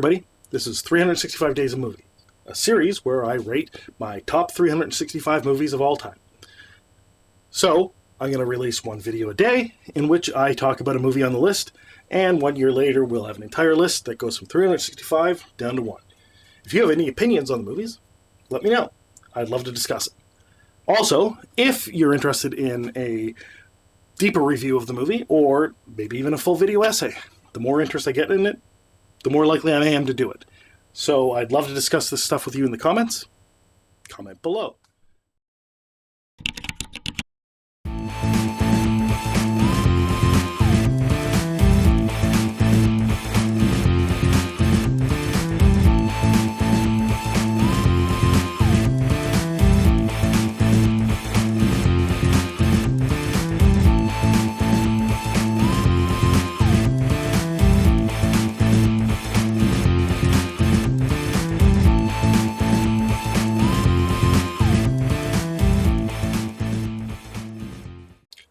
everybody. This is 365 Days of Movie, a series where I rate my top 365 movies of all time. So, I'm going to release one video a day in which I talk about a movie on the list, and 1 year later we'll have an entire list that goes from 365 down to 1. If you have any opinions on the movies, let me know. I'd love to discuss it. Also, if you're interested in a deeper review of the movie, or maybe even a full video essay, the more interest I get in it, the more likely I am to do it. So I'd love to discuss this stuff with you in the comments. Comment below.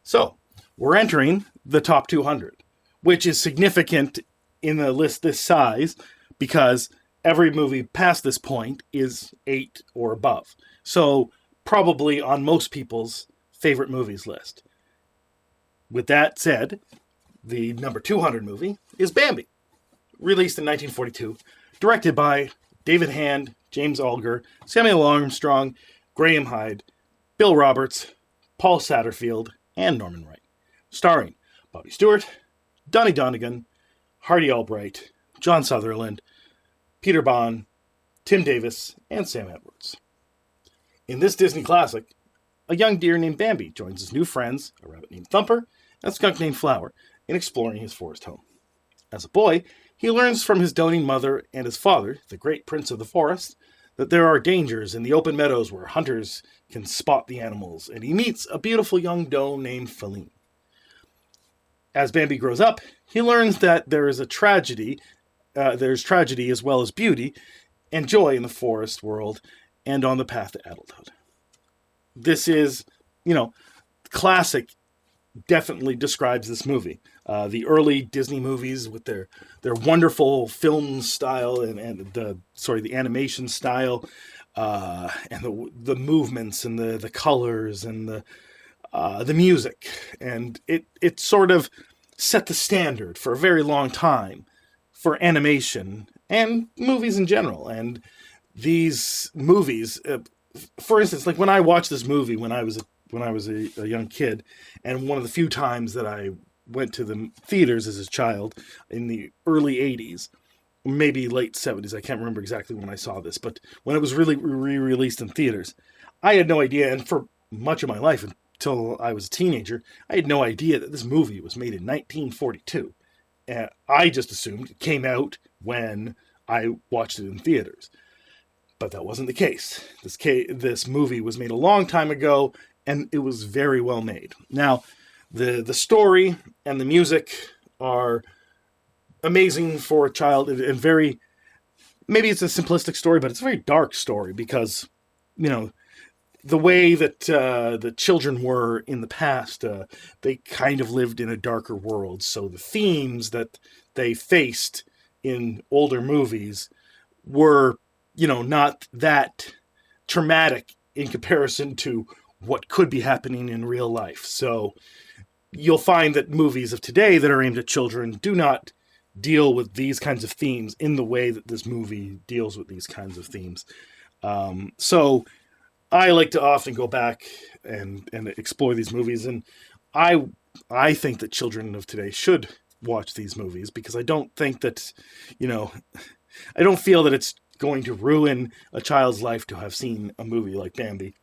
So, we're entering the top 200, which is significant in a list this size because every movie past this point is 8 or above. So, probably on most people's favorite movies list. With that said, the number 200 movie is Bambi, released in 1942, directed by David Hand, James Algar, Samuel Armstrong, Graham Heid, Bill Roberts, Paul Satterfield, and Norman Wright, starring Bobby Stewart, Donnie Dunagan, Hardie Albright, John Sutherland, Peter Behn, Tim Davis, and Sam Edwards. In this Disney classic, a young deer named Bambi joins his new friends, a rabbit named Thumper, and a skunk named Flower, in exploring his forest home. As a boy, he learns from his doting mother and his father, the great prince of the forest, that there are dangers in the open meadows where hunters can spot the animals, and he meets a beautiful young doe named Faline. As Bambi grows up, he learns that there is a tragedy, there's tragedy as well as beauty and joy in the forest world and on the path to adulthood. This is, classic definitely describes this movie. The early Disney movies with their wonderful film style and the animation style, and the movements and the colors and the music, and it sort of set the standard for a very long time for animation and movies in general. And these movies, for instance, like when I watched this movie when I was a young kid, and one of the few times that I went to the theaters as a child in the early 80s, maybe late 70s, I can't remember exactly when I saw this, but when it was really re-released in theaters, I had no idea, and for much of my life, until I was a teenager, I had no idea that this movie was made in 1942. And I just assumed it came out when I watched it in theaters. But that wasn't the case. This movie was made a long time ago, and it was very well made. Now, the story and the music are amazing for a child, and very, maybe it's a simplistic story, but it's a very dark story because, the way that the children were in the past, they kind of lived in a darker world. So the themes that they faced in older movies were, not that traumatic in comparison to what could be happening in real life. So you'll find that movies of today that are aimed at children do not deal with these kinds of themes in the way that this movie deals with these kinds of themes. So I like to often go back and explore these movies, and I think that children of today should watch these movies because I don't think that, I don't feel that it's going to ruin a child's life to have seen a movie like Bambi.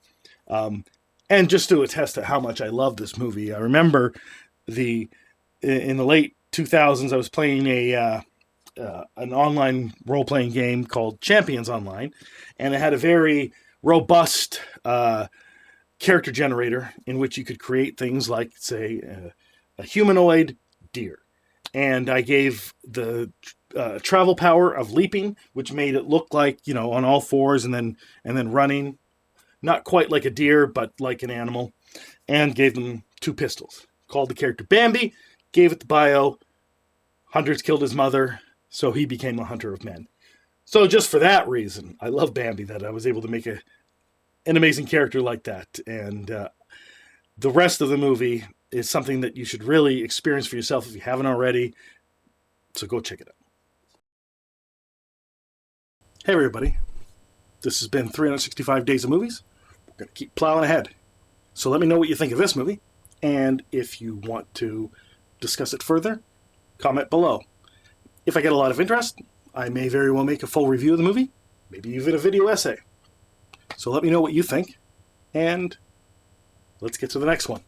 And just to attest to how much I love this movie, I remember in the late 2000s, I was playing an online role-playing game called Champions Online, and it had a very robust character generator in which you could create things like, say, a humanoid deer. And I gave the travel power of leaping, which made it look like, on all fours and then running. Not quite like a deer, but like an animal. And gave them 2 pistols. Called the character Bambi, gave it the bio. Hunters killed his mother, So he became a hunter of men. So just for that reason, I love Bambi, that I was able to make an amazing character like that. And the rest of the movie is something that you should really experience for yourself if you haven't already. So go check it out. Hey everybody, this has been 365 Days of Movies. We're going to keep plowing ahead. So let me know what you think of this movie, and if you want to discuss it further, comment below. If I get a lot of interest, I may very well make a full review of the movie, maybe even a video essay. So let me know what you think, and let's get to the next one.